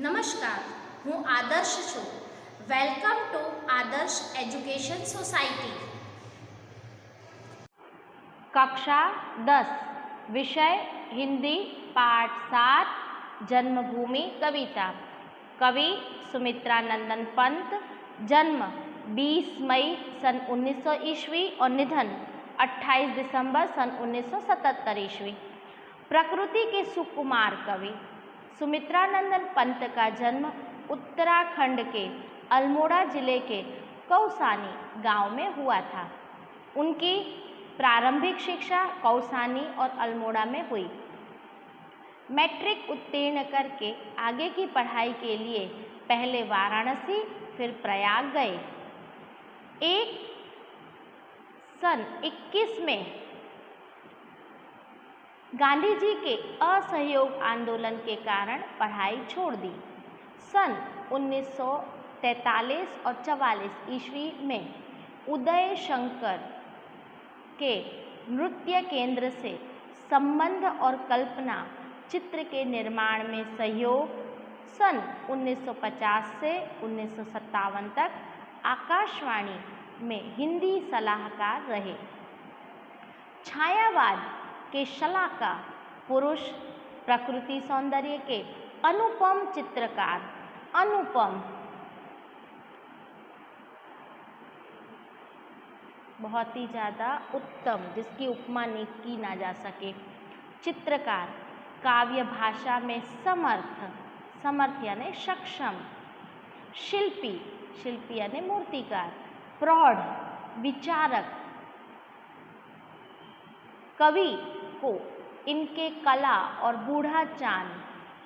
નમસ્કાર, હું આદર્શ છું. વેલકમ ટુ આદર્શ એજ્યુકેશન સોસાયટી. कक्षा 10 विषय हिंदी पाठ 7 जन्मभूमि कविता। कवि सुमित्रा नंदन पंत। जन्म 20 मई सन 1900 ईस्वी और निधन 28 दिसंबर सन 1977 ईस्वी। प्रकृति के सुकुमार कवि सुमित्रा नंदन पंत का जन्म उत्तराखंड के अल्मोड़ा जिले के कौसानी गांव में हुआ था। उनकी प्रारंभिक शिक्षा कौसानी और अल्मोड़ा में हुई। मैट्रिक उत्तीर्ण करके आगे की पढ़ाई के लिए पहले वाराणसी फिर प्रयाग गए। एक सन 21 में गांधी जी के असहयोग आंदोलन के कारण पढ़ाई छोड़ दी। सन 1943 और 44 ईस्वी में उदय शंकर के नृत्य केंद्र से संबंध और कल्पना चित्र के निर्माण में सहयोग। सन 1950 से 1957 तक आकाशवाणी में हिंदी सलाहकार रहे। छायावाद के शलाका पुरुष, प्रकृति सौंदर्य के अनुपम चित्रकार, अनुपम बहुत ही ज़्यादा उत्तम, जिसकी उपमा की ना जा सके, चित्रकार, काव्य भाषा में समर्थ, समर्थ यानी सक्षम, शिल्पी, शिल्पी यानी मूर्तिकार, प्रौढ़, विचारक। कवि को इनके कला और बूढ़ा चांद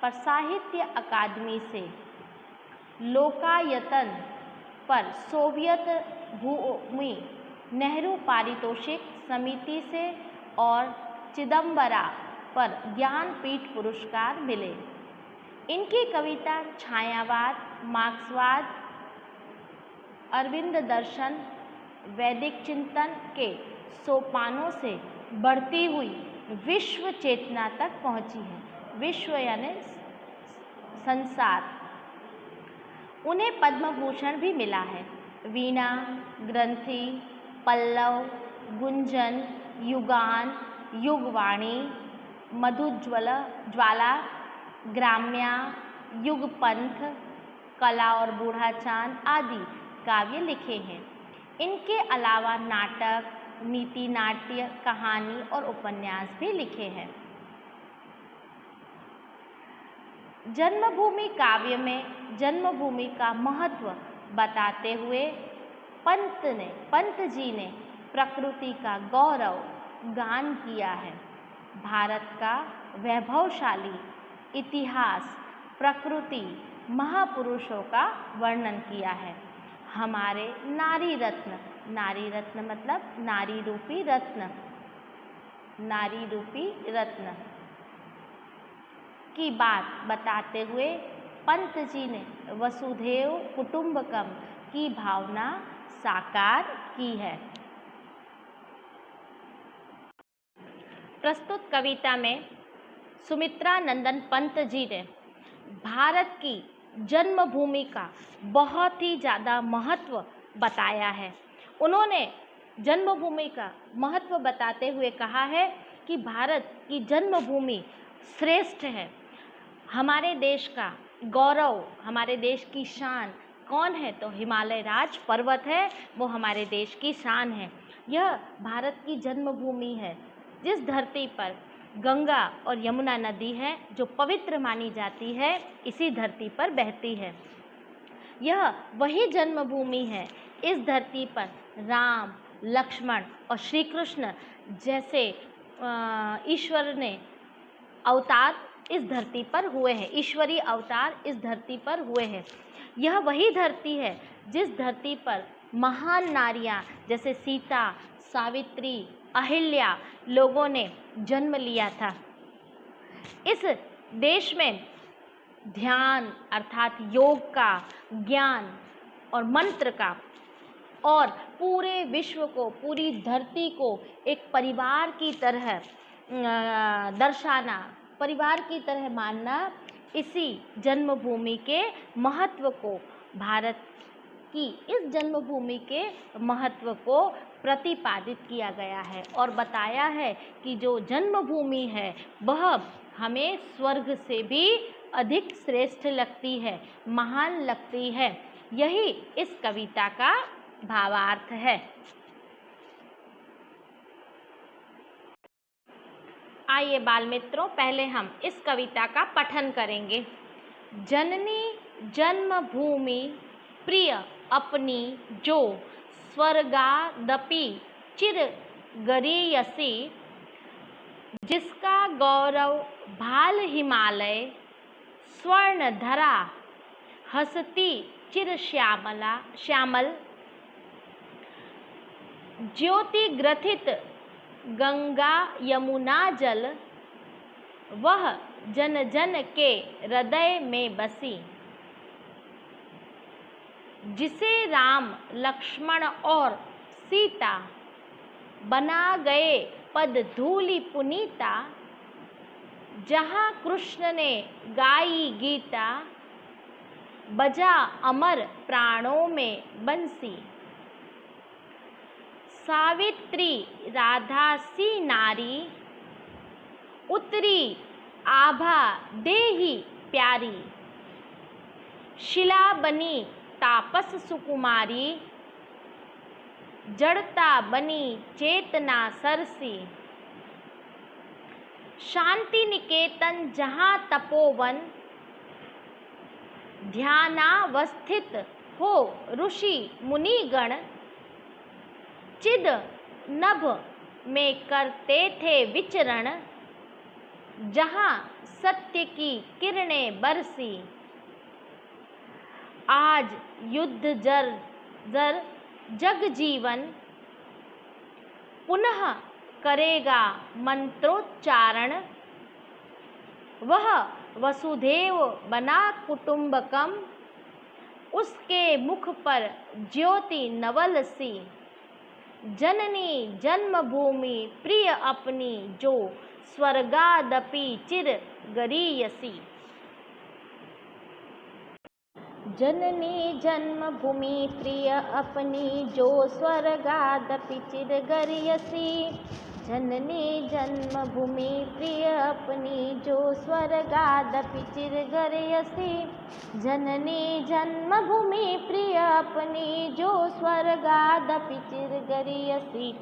पर साहित्य अकादमी से लोकायतन पर सोवियत भूमि नेहरू पारितोषिक समिति से और चिदम्बरा पर ज्ञानपीठ पुरस्कार मिले। इनकी कविता छायावाद, मार्क्सवाद, अरविंद दर्शन, वैदिक चिंतन के सोपानों से बढ़ती हुई विश्व चेतना तक पहुंची है। विश्व यानी संसार। उन्हें पद्म भूषण भी मिला है। वीणा, ग्रंथि, पल्लव, गुंजन, युगान, युगवाणी, मधुज्वाला, ग्राम्या, युगपंथ, कला और बूढ़ा चांद आदि काव्य लिखे हैं। इनके अलावा नाटक, नीति नाट्य, कहानी और उपन्यास भी लिखे हैं। जन्मभूमि काव्य में जन्मभूमि का महत्व बताते हुए पंत जी ने प्रकृति का गौरव गान किया है। भारत का वैभवशाली इतिहास, प्रकृति, महापुरुषों का वर्णन किया है। हमारे नारी रत्न, नारी रत्न मतलब नारी रूपी रत्न, नारी रूपी रत्न की बात बताते हुए पंत जी ने वसुधैव कुटुंबकम की भावना साकार की है। प्रस्तुत कविता में सुमित्रा नंदन पंत जी ने भारत की जन्मभूमि का बहुत ही ज़्यादा महत्व बताया है। उन्होंने जन्मभूमि का महत्व बताते हुए कहा है कि भारत की जन्मभूमि श्रेष्ठ है। हमारे देश का गौरव, हमारे देश की शान कौन है? तो हिमालय राज पर्वत है, वो हमारे देश की शान है। यह भारत की जन्मभूमि है, जिस धरती पर गंगा और यमुना नदी है, जो पवित्र मानी जाती है, इसी धरती पर बहती है। यह वही जन्मभूमि है, इस धरती पर राम, लक्ष्मण और श्री कृष्ण जैसे ईश्वर ने अवतार इस धरती पर हुए हैं, ईश्वरीय अवतार इस धरती पर हुए हैं। यह वही धरती है जिस धरती पर महान नारियां जैसे सीता, सावित्री, अहिल्या लोगों ने जन्म लिया था। इस देश में ध्यान अर्थात योग का, ज्ञान और मंत्र का और पूरे विश्व को, पूरी धरती को एक परिवार की तरह दर्शाना, परिवार की तरह मानना इसी जन्मभूमि के महत्व को, भारत की इस जन्मभूमि के महत्व को प्रतिपादित किया गया है और बताया है कि जो जन्मभूमि है वह हमें स्वर्ग से भी अधिक श्रेष्ठ लगती है, महान लगती है। यही इस कविता का भावार्थ है। आइए बाल मित्रों, पहले हम इस कविता का पठन करेंगे। जननी जन्मभूमि प्रिय अपनी जो, स्वर्गादपि चिर गरीयसी, जिसका गौरव भाल हिमालय, स्वर्ण धरा हसती चिर श्यामल, ज्योति ग्रथित गंगा यमुना जल, वह जन जन के हृदय में बसी, जिसे राम लक्ष्मण और सीता बना गए पद धूलि पुनीता, जहाँ कृष्ण ने गाई गीता, बजा अमर प्राणों में बंसी, सावित्री राधा सी नारी, उतरी आभा देहि प्यारी, शिला बनी तापस सुकुमारी, जड़ता बनी चेतना सरसी, शांति निकेतन जहाँ तपोवन, ध्यानावस्थित हो ऋषि मुनिगण, चिद नभ में करते थे विचरण, जहाँ सत्य की किरणें बरसी, आज युद्ध जर जग जीवन, पुनः करेगा मंत्रोच्चारण, वह वसुधैव बना कुटुंबकम, उसके मुख पर ज्योति नवल सी, जननी जन्मभूमि प्रिय अपनी जो, स्वर्गादपि चिर गरीयसी। जननी जन्मभूमि प्रिय अपनी जो, स्वर्गादपि चिर गरीयसी, जननी जन्मभूमि प्रिय अपनी जो, स्वर्गादपि चिर गरीयसी, जननी जन्मभूमि प्रिय अपनी जो, स्वर्गादपि चिर गरीयसी,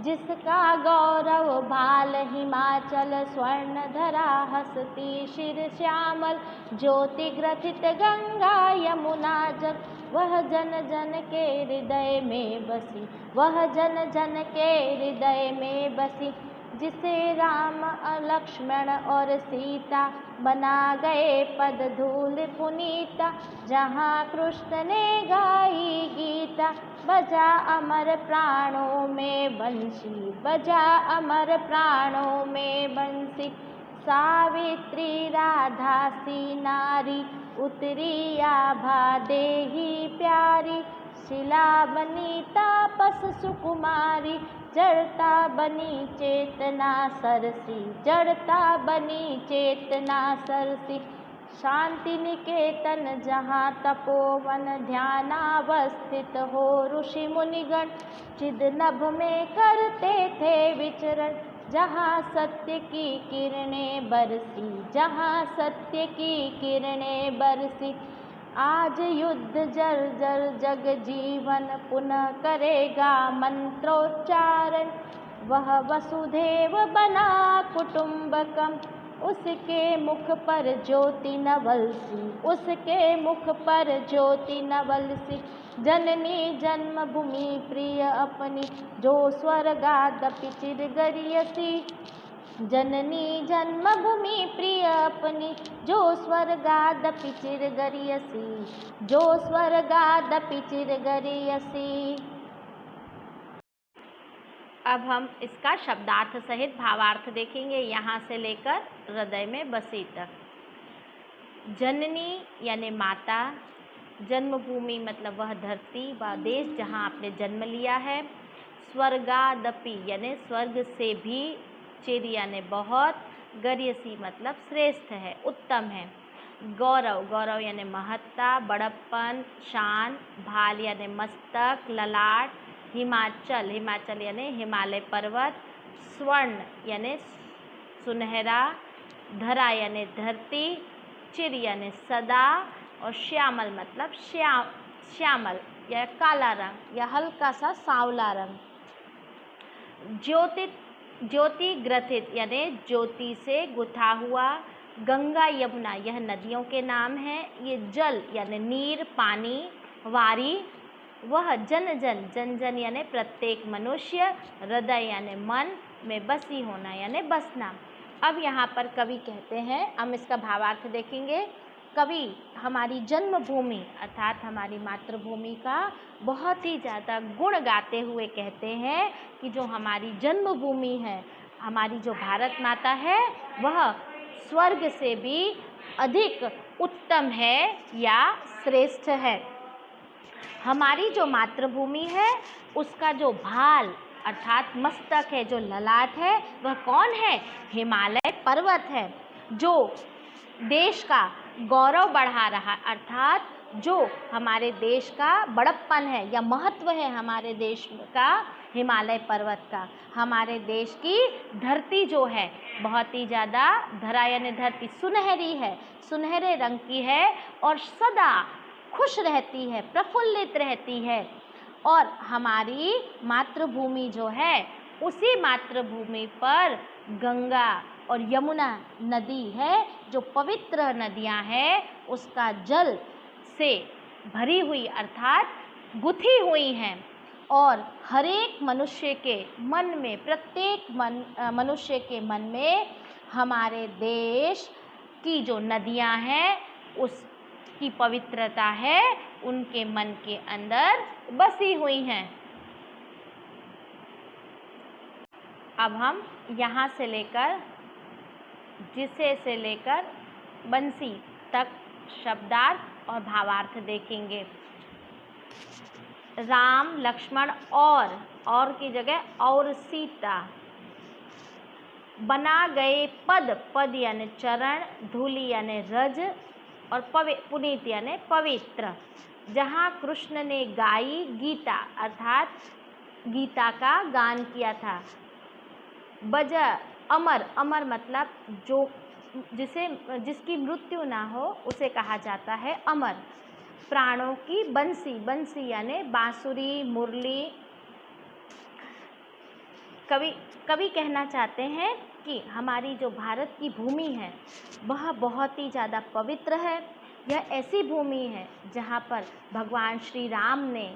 जिसका गौरव भाल हिमाचल, स्वर्ण धरा हसती शिर श्यामल, ज्योति ग्रथित गंगा यमुना जल, वह जन जन के हृदय में बसी, वह जन जन के हृदय में बसी, जिसे राम लक्ष्मण और सीता बना गए पद धूल पुनीता, जहाँ कृष्ण ने गाई गीता, बजा अमर प्राणों में बंसी, बजा अमर प्राणों में बंसी, सावित्री राधा सी नारी, उतरी आभा देहि प्यारी, शिला बनी तापस सुकुमारी, जड़ता बनी चेतना सरसी, जड़ता बनी चेतना सरसी, शांति निकेतन जहाँ तपोवन, ध्यानावस्थित हो ऋषि मुनिगण, चिद नभ में करते थे विचरण, जहाँ सत्य की किरणें बरसी, जहाँ सत्य की किरणें बरसी, आज युद्ध जर जर जग जीवन, पुनः करेगा मंत्रोच्चारण, वह वसुधैव बना कुटुंबकम, उसके मुख पर ज्योति नवल सी, उसके मुख पर ज्योति नवल सी, जननी जन्मभूमि प्रिय अपनी जो, स्वर्गादपि चिर गरीयसी, जननी जन्मभूमि प्रिय अपनी जो, स्वर्गादपि चिर गरीयसी, जो स्वर्गादपि चिर गरीयसी। अब हम इसका शब्दार्थ सहित भावार्थ देखेंगे, यहाँ से लेकर हृदय में बसी तक। जननी यानी माता, जन्मभूमि मतलब वह धरती व देश जहाँ आपने जन्म लिया है, स्वर्गादपि यानी स्वर्ग से भी, चिर यानी बहुत, गरीयसी मतलब श्रेष्ठ है, उत्तम है, गौरव, गौरव यानी महत्ता, बड़प्पन, शान, भाल यानी मस्तक, ललाट, हिमाचल, हिमाचल यानी हिमालय पर्वत, स्वर्ण यानी सुनहरा, धरा यानी धरती, चिर यानी सदा, और श्यामल मतलब श्यामल या काला रंग या हल्का सा सांवला रंग। ज्योति ग्रथित यानी ज्योति से गुथा हुआ, गंगा यमुना यह नदियों के नाम हैं। ये जल यानी नीर, पानी, वारी, वह जन जन यानी प्रत्येक मनुष्य, हृदय यानी मन में बसी होना यानी बसना। अब यहाँ पर कवि कहते हैं, हम इसका भावार्थ देखेंगे। कवि हमारी जन्मभूमि अर्थात हमारी मातृभूमि का बहुत ही ज़्यादा गुण गाते हुए कहते हैं कि जो हमारी जन्मभूमि है, हमारी जो भारत माता है, वह स्वर्ग से भी अधिक उत्तम है या श्रेष्ठ है। हमारी जो मातृभूमि है उसका जो भाल अर्थात मस्तक है, जो ललाट है, वह कौन है? हिमालय पर्वत है, जो देश का गौरव बढ़ा रहा अर्थात जो हमारे देश का बड़प्पन है या महत्व है हमारे देश का, हिमालय पर्वत का। हमारे देश की धरती जो है बहुत ही ज़्यादा, धरा यानी धरती, सुनहरी है, सुनहरे रंग की है और सदा खुश रहती है, प्रफुल्लित रहती है। और हमारी मातृभूमि जो है, उसी मातृभूमि पर गंगा और यमुना नदी है, जो पवित्र नदियां हैं, उसका जल से भरी हुई अर्थात गुथी हुई हैं और हर एक मनुष्य के मन में, प्रत्येक मनुष्य के मन में हमारे देश की जो नदियां हैं उसकी पवित्रता है, उनके मन के अंदर बसी हुई हैं। अब हम यहाँ से लेकर जिसे से लेकर बंसी तक शब्दार्थ और भावार्थ देखेंगे। राम, लक्ष्मण और की जगह और सीता, बना गए पद यानी चरण, धूलि यानी रज और पुनीत यानी पवित्र। जहाँ कृष्ण ने गाई गीता अर्थात गीता का गान किया था। बजा अमर, अमर मतलब जो जिसकी मृत्यु ना हो उसे कहा जाता है अमर। प्राणों की बंसी, बंसी यानी बांसुरी, मुरली। कवि कहना चाहते हैं कि हमारी जो भारत की भूमि है वह बहुत ही ज़्यादा पवित्र है। यह ऐसी भूमि है जहाँ पर भगवान श्री राम ने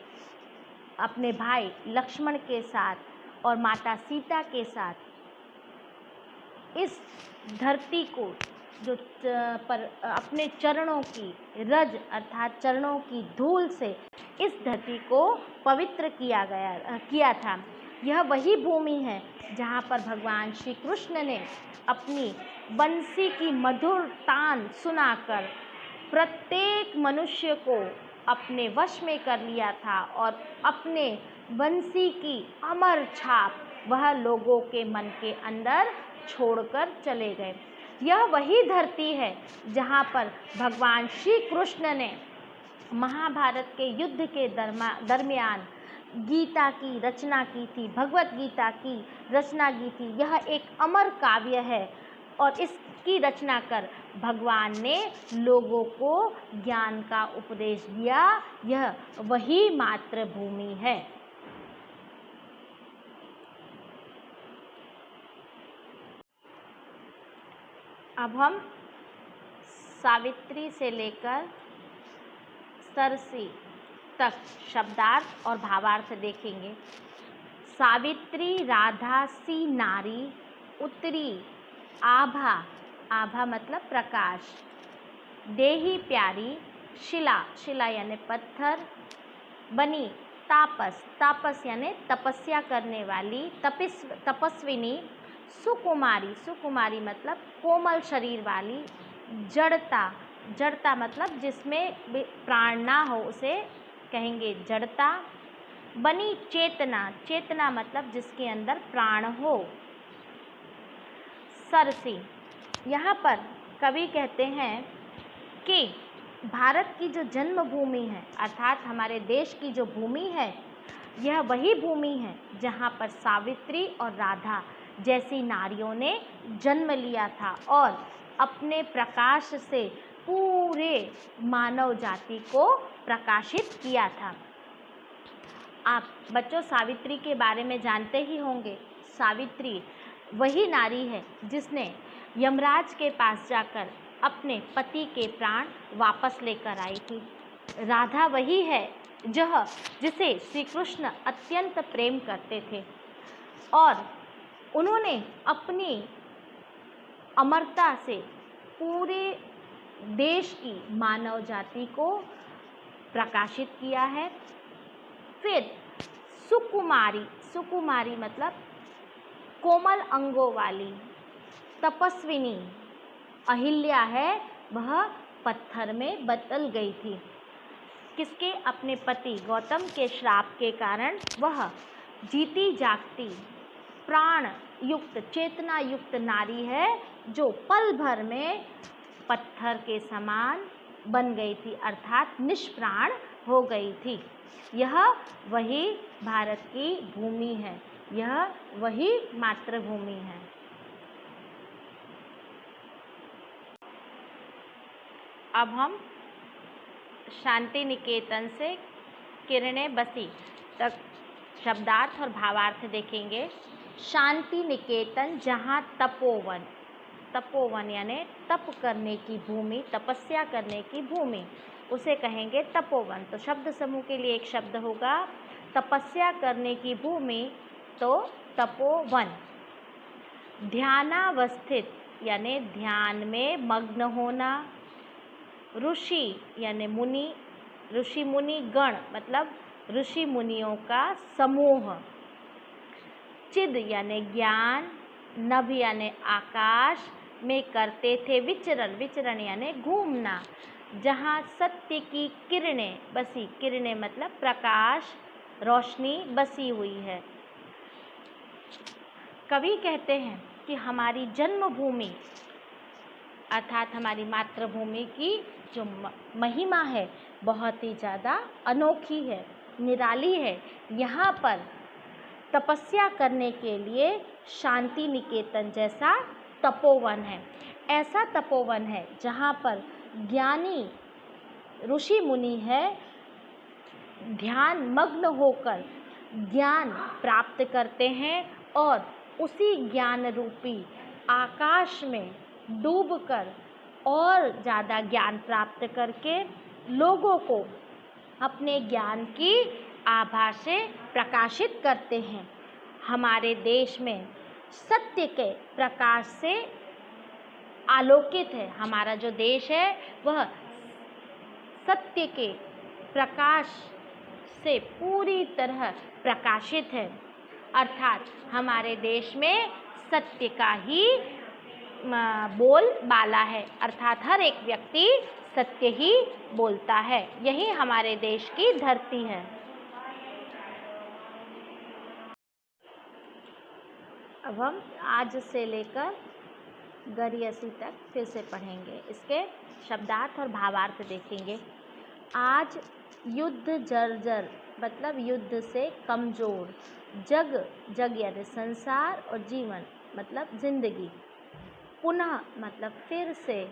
अपने भाई लक्ष्मण के साथ और माता सीता के साथ इस धरती को जो पर अपने चरणों की रज अर्थात चरणों की धूल से इस धरती को पवित्र किया था। यह वही भूमि है जहाँ पर भगवान श्री कृष्ण ने अपनी बंसी की मधुर तान सुनाकर प्रत्येक मनुष्य को अपने वश में कर लिया था और अपने बंसी की अमर छाप वह लोगों के मन के अंदर छोड़कर चले गए। यह वही धरती है जहाँ पर भगवान श्री कृष्ण ने महाभारत के युद्ध के दरमियान गीता की रचना की थी, भगवत गीता की रचना की थी। यह एक अमर काव्य है और इसकी रचना कर भगवान ने लोगों को ज्ञान का उपदेश दिया। यह वही मातृभूमि है। अब हम सावित्री से लेकर सरसी तक शब्दार्थ और भावार्थ देखेंगे। सावित्री राधा सी नारी, उत्तरी आभा, आभा मतलब प्रकाश, देही प्यारी, शिला, शिला यानी पत्थर, बनी तापस, तापस यानी तपस्या करने वाली, तपस्विनी, सुकुमारी, सुकुमारी मतलब कोमल शरीर वाली, जड़ता, जड़ता मतलब जिसमें प्राण ना हो उसे कहेंगे जड़ता, बनी चेतना, चेतना मतलब जिसके अंदर प्राण हो, सरसी। यहाँ पर कवि कहते हैं कि भारत की जो जन्मभूमि है अर्थात हमारे देश की जो भूमि है, यह वही भूमि है जहाँ पर सावित्री और राधा जैसी नारियों ने जन्म लिया था और अपने प्रकाश से पूरे मानव जाति को प्रकाशित किया था। आप बच्चों सावित्री के बारे में जानते ही होंगे। सावित्री वही नारी है जिसने यमराज के पास जाकर अपने पति के प्राण वापस लेकर आई थी। राधा वही है जिसे श्री कृष्ण अत्यंत प्रेम करते थे और उन्होंने अपनी अमरता से पूरे देश की मानव जाति को प्रकाशित किया है। फिर सुकुमारी मतलब कोमल अंगों वाली तपस्विनी अहिल्या है, वह पत्थर में बदल गई थी। किसके? अपने पति गौतम के श्राप के कारण वह जीती जागती प्राण युक्त चेतना युक्त नारी है जो पल भर में पत्थर के समान बन गई थी अर्थात निष्प्राण हो गई थी। यह वही भारत की भूमि है, यह वही मातृभूमि है। अब हम शांति निकेतन से किरणें बसी तक शब्दार्थ और भावार्थ देखेंगे। शांति निकेतन जहाँ तपोवन यानी तप करने की भूमि, तपस्या करने की भूमि, उसे कहेंगे तपोवन। तो शब्द समूह के लिए एक शब्द होगा तपस्या करने की भूमि, तो तपोवन। ध्यानावस्थित यानी ध्यान में मग्न होना। ऋषि यानी मुनि, ऋषि मुनि गण मतलब ऋषि मुनियों का समूह। चिद यानी ज्ञान। नभ यानी आकाश में करते थे विचरण, विचरण यानी घूमना। जहाँ सत्य की किरणें बसी, किरणें मतलब प्रकाश, रोशनी बसी हुई है। कवि कहते हैं कि हमारी जन्मभूमि अर्थात हमारी मातृभूमि की जो महिमा है बहुत ही ज़्यादा अनोखी है, निराली है। यहाँ पर तपस्या करने के लिए शांति निकेतन जैसा तपोवन है। ऐसा तपोवन है जहाँ पर ज्ञानी ऋषि मुनि है ध्यान मग्न होकर ज्ञान प्राप्त करते हैं और उसी ज्ञान रूपी आकाश में डूबकर और ज़्यादा ज्ञान प्राप्त करके लोगों को अपने ज्ञान की आभा से प्रकाशित करते हैं। हमारे देश में सत्य के प्रकाश से आलोकित है। हमारा जो देश है वह सत्य के प्रकाश से पूरी तरह प्रकाशित है अर्थात हमारे देश में सत्य का ही बोल बाला है अर्थात हर एक व्यक्ति सत्य ही बोलता है। यही हमारे देश की धरती है। अब हम आज से लेकर गरियसी तक फिर से पढ़ेंगे। इसके शब्दार्थ और भावार्थ देखेंगे। आज युद्ध जर्जर मतलब युद्ध से कमज़ोर। जग यानी संसार और जीवन मतलब जिंदगी। पुनः मतलब फिर से।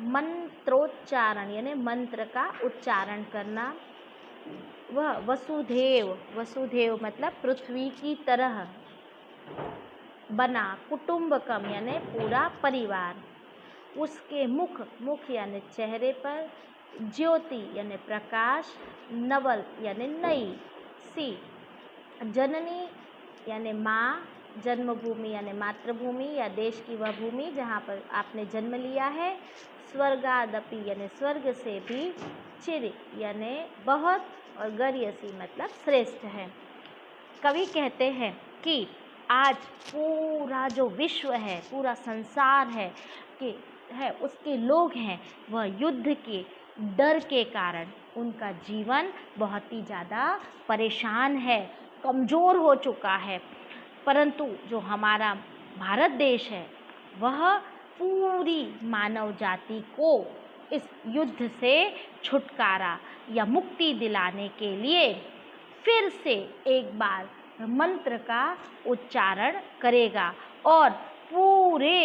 मंत्रोच्चारण यानी मंत्र का उच्चारण करना। वह वसुदेव मतलब पृथ्वी की तरह बना। कुटुंबकम यानी पूरा परिवार। उसके मुख यानी चेहरे पर। ज्योति यानी प्रकाश। नवल यानी नई सी। जननी यानी माँ। जन्मभूमि यानी मातृभूमि या देश की वह भूमि जहाँ पर आपने जन्म लिया है। स्वर्गादपि यानी स्वर्ग से भी। चिर यानी बहुत और गरियसी मतलब श्रेष्ठ है। कवि कहते हैं कि आज पूरा जो विश्व है, पूरा संसार है उसके लोग हैं वह युद्ध के डर के कारण उनका जीवन बहुत ही ज़्यादा परेशान है, कमज़ोर हो चुका है। परंतु जो हमारा भारत देश है वह पूरी मानव जाति को इस युद्ध से छुटकारा या मुक्ति दिलाने के लिए फिर से एक बार मंत्र का उच्चारण करेगा और पूरे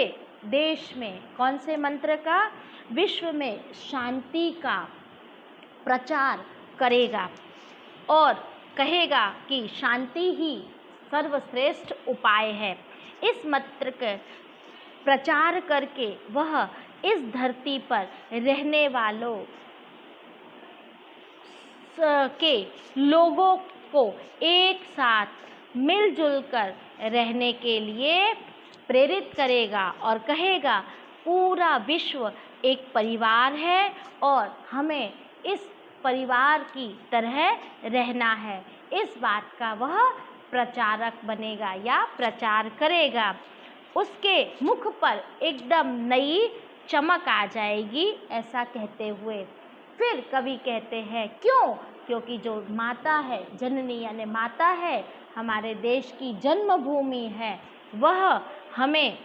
देश में कौन से मंत्र का? विश्व में शांति का प्रचार करेगा और कहेगा कि शांति ही सर्वश्रेष्ठ उपाय है। इस मंत्र के प्रचार करके वह इस धरती पर रहने वालों के लोगों को एक साथ मिलजुल कर रहने के लिए प्रेरित करेगा और कहेगा पूरा विश्व एक परिवार है और हमें इस परिवार की तरह रहना है। इस बात का वह प्रचारक बनेगा या प्रचार करेगा। उसके मुख पर एकदम नई चमक आ जाएगी, ऐसा कहते हुए फिर कवि कहते हैं क्यों? क्योंकि जो माता है, जननी यानी माता है, हमारे देश की जन्मभूमि है, वह हमें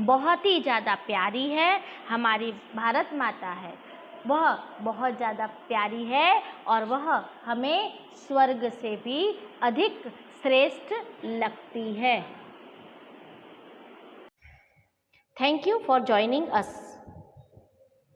बहुत ही ज़्यादा प्यारी है। हमारी भारत माता है, वह बहुत ज़्यादा प्यारी है और वह हमें स्वर्ग से भी अधिक श्रेष्ठ लगती है। Thank you for joining us.